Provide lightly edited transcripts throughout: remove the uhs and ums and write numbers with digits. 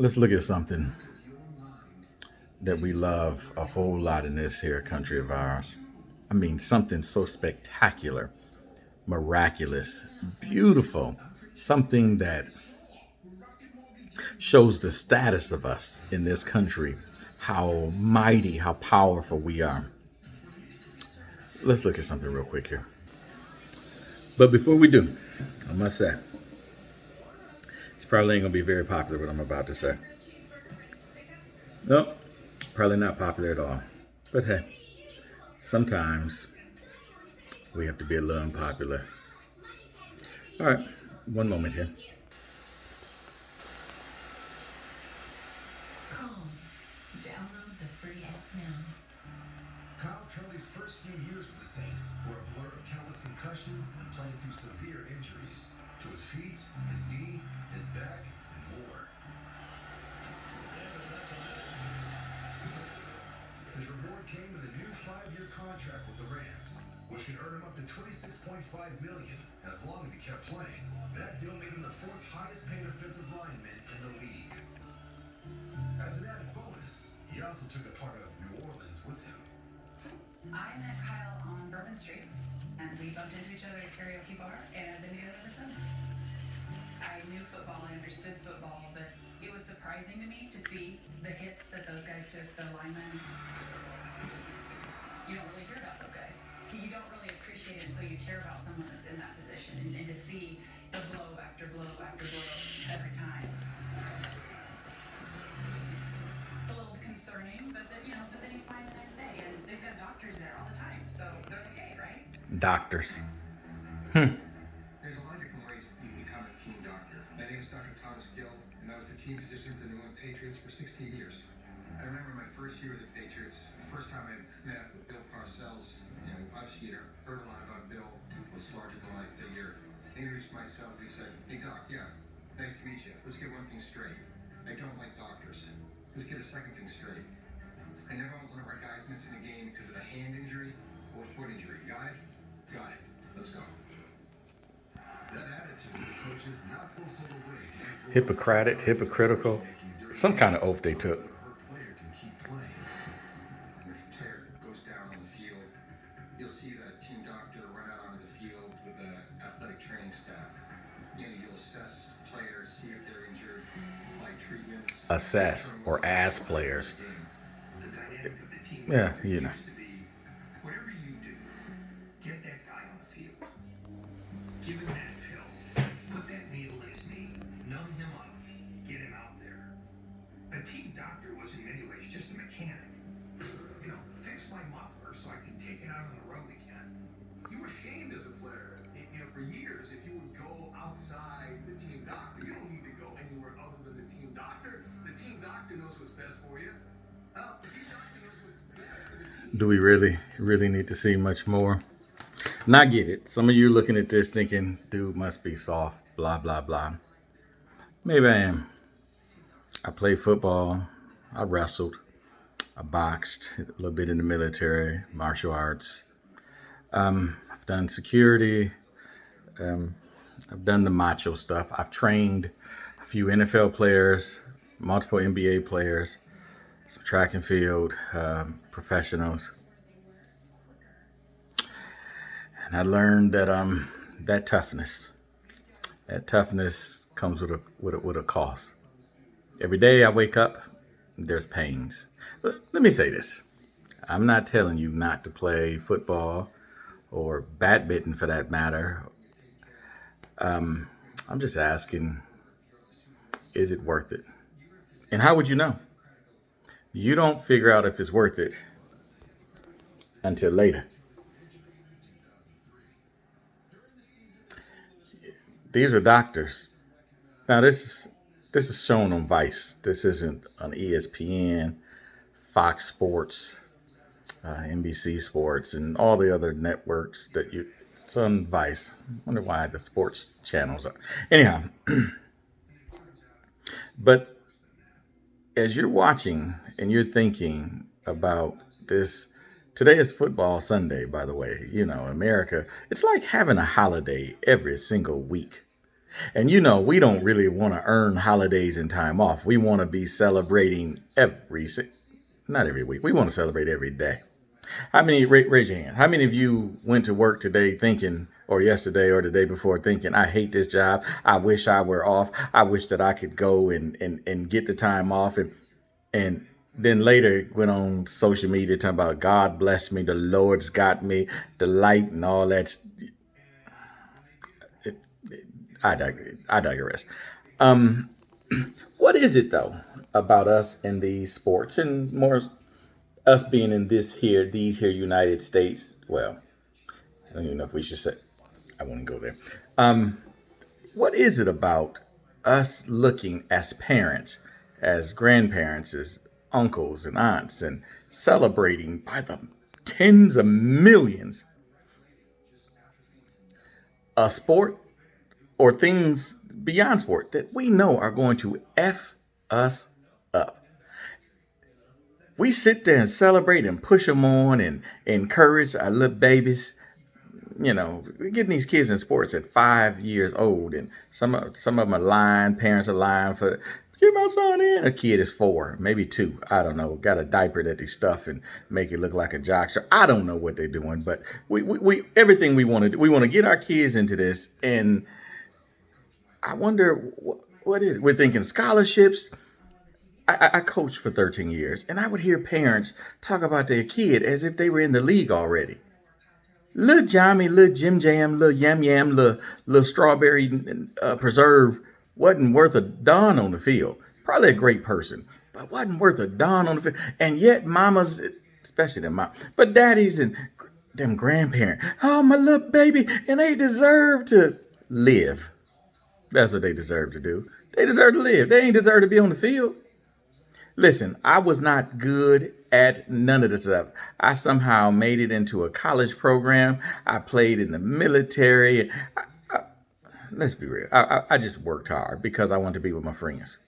Let's look at something that we love a whole lot in this here country of ours. I mean, something so spectacular, miraculous, beautiful, something that shows the status of us in this country, how mighty, how powerful we are. Let's look at something real quick here. But before we do, I must say, it's probably ain't gonna be very popular what I'm about to say. Nope, probably not popular at all. But hey, sometimes we have to be a little unpopular. All right, one moment here. Calm. Download the free app now. Kyle Turley's first few years with the Saints were a blur of countless concussions and playing through severe injuries to his feet, his knee, his back, and more. His reward came in a new 5-year contract with the Rams, which could earn him up to $26.5 million as long as he kept playing. That deal made him the 4th highest paid offensive lineman in the league. As an added bonus, he also took a part of New Orleans with him. I met Kyle on Bourbon Street, and we bumped into each other at a karaoke bar, and have been together ever since. I knew football, I understood football, but it was surprising to me to see the hits that those guys took, the linemen. You don't really hear about those guys. You don't really appreciate it until you care about someone that's in that position, and to see the blow after blow after blow every time. It's a little concerning, but then he's fine the next day, and they've got doctors there all the time, so they're okay, right? Doctors. There's a lot of different ways you can become a team doctor. My name is Dr. Thomas Gill, and I was the team physician for the New England Patriots for 16 years. I remember my first year with the Patriots, the first time I met up with Bill Parcells. Obviously you'd heard a lot about Bill, this larger-than-life figure. I introduced myself. He said, "Hey, Doc, yeah, nice to meet you. Let's get one thing straight. I don't like doctors. Let's get a second thing straight. I never want one of our guys missing a game because of a hand injury or foot injury. Got it? Got it. Let's go." That attitude is a coach's not so subtle way to influence Hippocratic, hypocritical, some kind of oath they took. her player can keep playing. If a player goes down on the field, you'll see the team doctor run out onto the field with the athletic training staff. You'll assess players, see if they're injured, apply treatments. Assess or ass players. The dynamic of the team Yeah, you know. used to be, whatever you do, get that guy on the field. Give him that pill. Put that needle in his knee. Numb him up. Get him out there. A team doctor was in many ways just a mechanic. Fix my muffler so I can take it out on the road again. You were shamed as a player. For years, if you would go outside the team doctor, you don't need to go anywhere other than the team doctor. The team doctor knows what's best for you. The team doctor knows what's best for the team. Do we really need to see much more? And I get it. Some of you looking at this thinking, dude must be soft, blah, blah, blah. Maybe I am. I played football. I wrestled. I boxed a little bit in the military, martial arts. I've done security. I've done the macho stuff. I've trained a few NFL players, multiple NBA players, some track and field professionals. And I learned that that toughness comes with a cost. Every day I wake up, there's pains. Let me say this. I'm not telling you not to play football or badminton for that matter. I'm just asking, is it worth it? And how would you know? You don't figure out if it's worth it until later. These are doctors. Now this is shown on Vice. This isn't on ESPN, Fox Sports, NBC Sports, and all the other networks that you. It's on Vice. I wonder why the sports channels are. Anyhow, but as you're watching and you're thinking about this, today is football Sunday, by the way. America, it's like having a holiday every single week. And you know, we don't really want to earn holidays and time off. We want to be celebrating not every week. We want to celebrate every day. How many, raise your hand. How many of you went to work today thinking, or yesterday or the day before thinking, I hate this job. I wish I were off. I wish that I could go and get the time off. And then later went on social media talking about God bless me. The Lord's got me, the light and all that. I digress. What is it though about us in these sports and more us being in these here United States? Well, I don't even know if we should say. I won't go there. What is it about us looking as parents, as grandparents, as uncles and aunts, and celebrating by the tens of millions a sport or things beyond sport that we know are going to F us up? We sit there and celebrate and push them on and encourage our little babies. You know, we're getting these kids in sports at 5 years old, and some of them are lying. Parents are lying for, get my son in. A kid is 4, maybe 2. I don't know. Got a diaper that they stuff and make it look like a jockstrap. I don't know what they're doing, but we everything we want to do. We want to get our kids into this, and I wonder what is it? We're thinking scholarships. I coached for 13 years, and I would hear parents talk about their kid as if they were in the league already. Little Jammy, little Jim Jam, little Yam Yam, little strawberry preserve wasn't worth a darn on the field. Probably a great person, but wasn't worth a darn on the field. And yet mamas, especially them mom, but daddies and them grandparents, oh, my little baby, and they deserve to live. That's what they deserve to do. They deserve to live. They ain't deserve to be on the field. Listen, I was not good at none of this stuff. I somehow made it into a college program. I played in the military. Let's be real. I just worked hard because I wanted to be with my friends.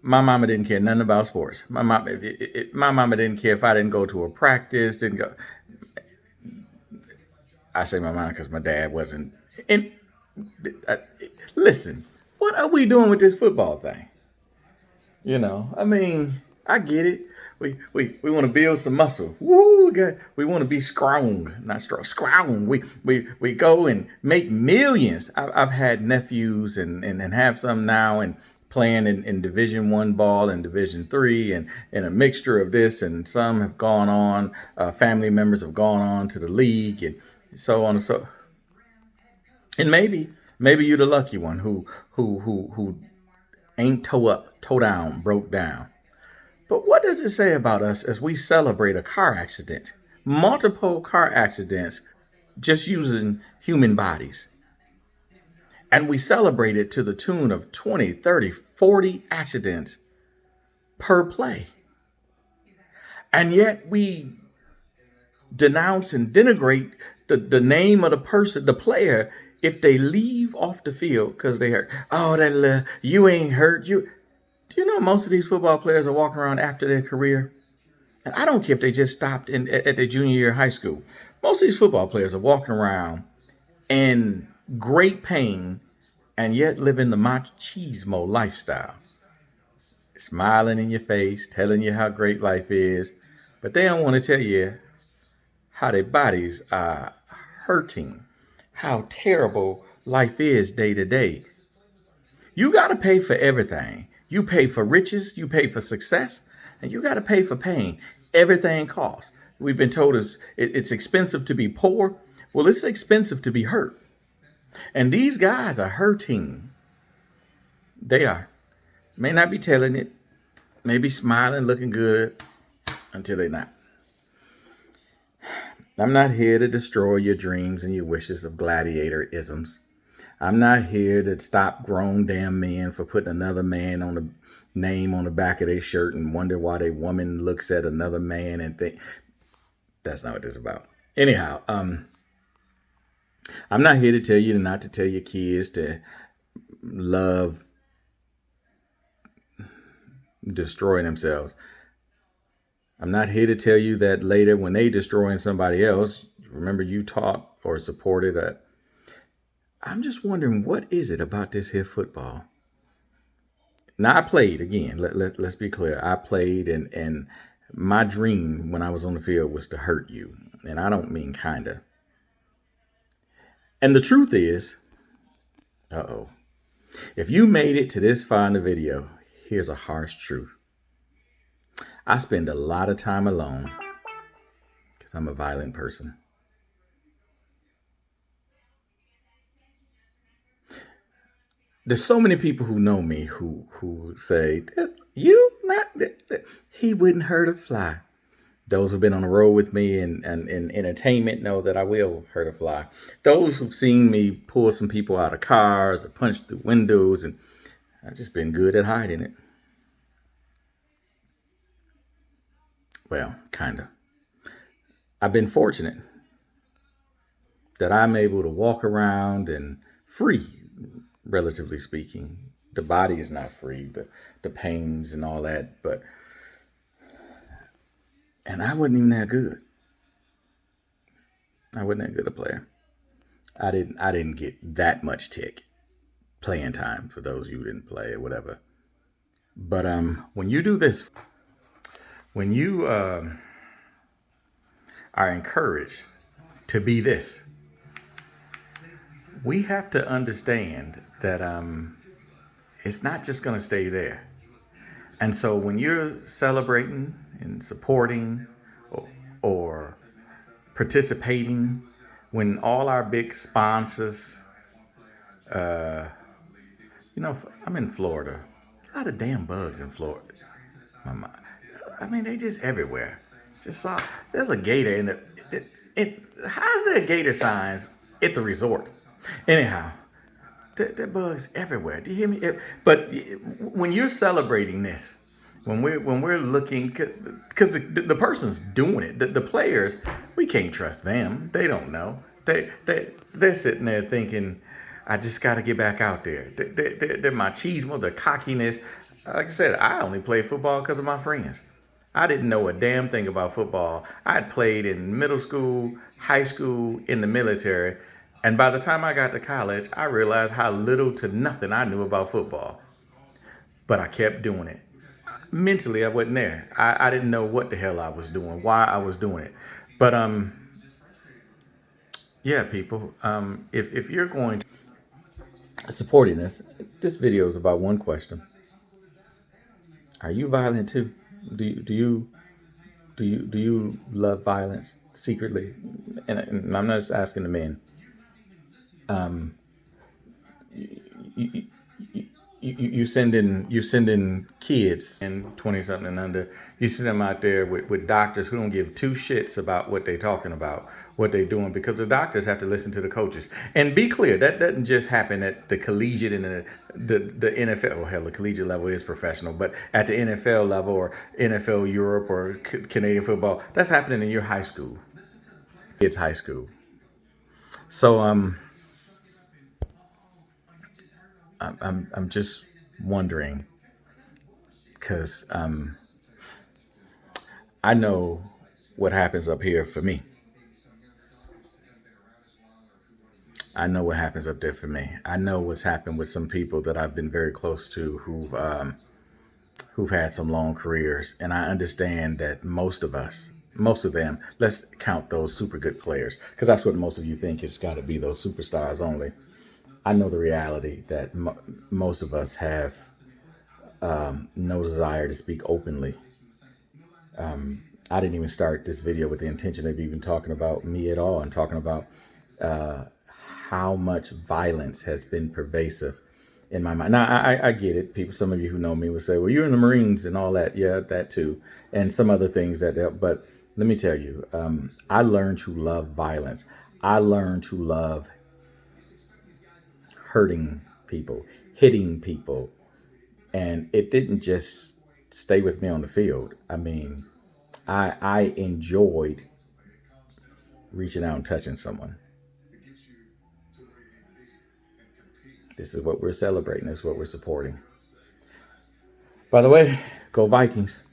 My mama didn't care nothing about sports. My mama didn't care if I didn't go to a practice. Didn't go. I say my mom because my dad wasn't. And listen, what are we doing with this football thing? You know, I mean, I get it. We want to build some muscle. Woo! We want to be strong, not strong. Strong. We go and make millions. I've had nephews and have some now and playing in Division I ball and Division III and a mixture of this, and some have gone on. Family members have gone on to the league and so on and so. And maybe you're the lucky one who ain't toe down, broke down. But what does it say about us as we celebrate a car accident? Multiple car accidents just using human bodies. And we celebrate it to the tune of 20, 30, 40 accidents per play. And yet we denounce and denigrate the name of the person, the player, if they leave off the field because they hurt. Oh, you ain't hurt. Do you know most of these football players are walking around after their career? And I don't care if they just stopped at their junior year of high school. Most of these football players are walking around in great pain and yet living the machismo lifestyle. Smiling in your face, telling you how great life is. But they don't want to tell you how their bodies are hurting, how terrible life is day to day. You got to pay for everything. You pay for riches, you pay for success, and you got to pay for pain. Everything costs. We've been told it's expensive to be poor. Well, it's expensive to be hurt. And these guys are hurting. They are. May not be telling it, maybe smiling, looking good until they're not. I'm not here to destroy your dreams and your wishes of gladiator-isms. I'm not here to stop grown damn men for putting another man on the name on the back of their shirt and wonder why a woman looks at another man and think. That's not what this is about. Anyhow, I'm not here to tell you not to tell your kids to love destroying themselves. I'm not here to tell you that later when they destroying somebody else, remember you taught or supported I'm just wondering, what is it about this here football? Now, I played again. Let's be clear. I played, and my dream when I was on the field was to hurt you. And I don't mean kinda. And the truth is, if you made it to this far in the video, here's a harsh truth. I spend a lot of time alone because I'm a violent person. There's so many people who know me who say, you not, he wouldn't hurt a fly. Those who've been on the road with me and in entertainment know that I will hurt a fly. Those who've seen me pull some people out of cars or punch through windows, and I've just been good at hiding it. Well, kind of. I've been fortunate that I'm able to walk around and free, relatively speaking. The body is not free, the pains and all that, and I wasn't even that good. I wasn't that good a player. I didn't get that much playing time, for those of you who didn't play or whatever. But when you do this, when you are encouraged to be this, we have to understand that it's not just going to stay there. And so when you're celebrating and supporting or participating, when all our big sponsors, I'm in Florida, a lot of damn bugs in Florida. I mean, they just everywhere. Just saw, there's a gator in how's there gator signs at the resort? Anyhow, there bugs everywhere. Do you hear me? But when you're celebrating this, when we're looking, because the person's doing it, the players, we can't trust them. They don't know. They're sitting there thinking, I just got to get back out there. They're machismo, the cockiness. Like I said, I only played football because of my friends. I didn't know a damn thing about football. I had played in middle school, high school, in the military. And by the time I got to college, I realized how little to nothing I knew about football. But I kept doing it. Mentally, I wasn't there. I didn't know what the hell I was doing, why I was doing it. But yeah, people, if you're going to supporting this video is about one question. Are you violent too? Do you love violence secretly? And I'm not just asking the men. You send in kids and 20 something and under. You send them out there with doctors who don't give two shits about what they're talking about, what they're doing, because the doctors have to listen to the coaches. And be clear, that doesn't just happen at the collegiate and the NFL. Well, hell, the collegiate level is professional, but at the NFL level or NFL Europe or Canadian football, that's happening in your high school. It's high school. So I'm just wondering, because I know what happens up here for me. I know what happens up there for me. I know what's happened with some people that I've been very close to who've had some long careers, and I understand that most of them, let's count those super good players, because that's what most of you think it's got to be, those superstars only. I know the reality that most of us have no desire to speak openly. I didn't even start this video with the intention of even talking about me at all, and talking about how much violence has been pervasive in my mind. Now, I get it. People, some of you who know me will say, well, you're in the Marines and all that. Yeah, that too. And some other things but let me tell you, I learned to love violence. I learned to love hurting people, hitting people. And it didn't just stay with me on the field. I mean, I enjoyed reaching out and touching someone. This is what we're celebrating. This is what we're supporting. By the way, go Vikings.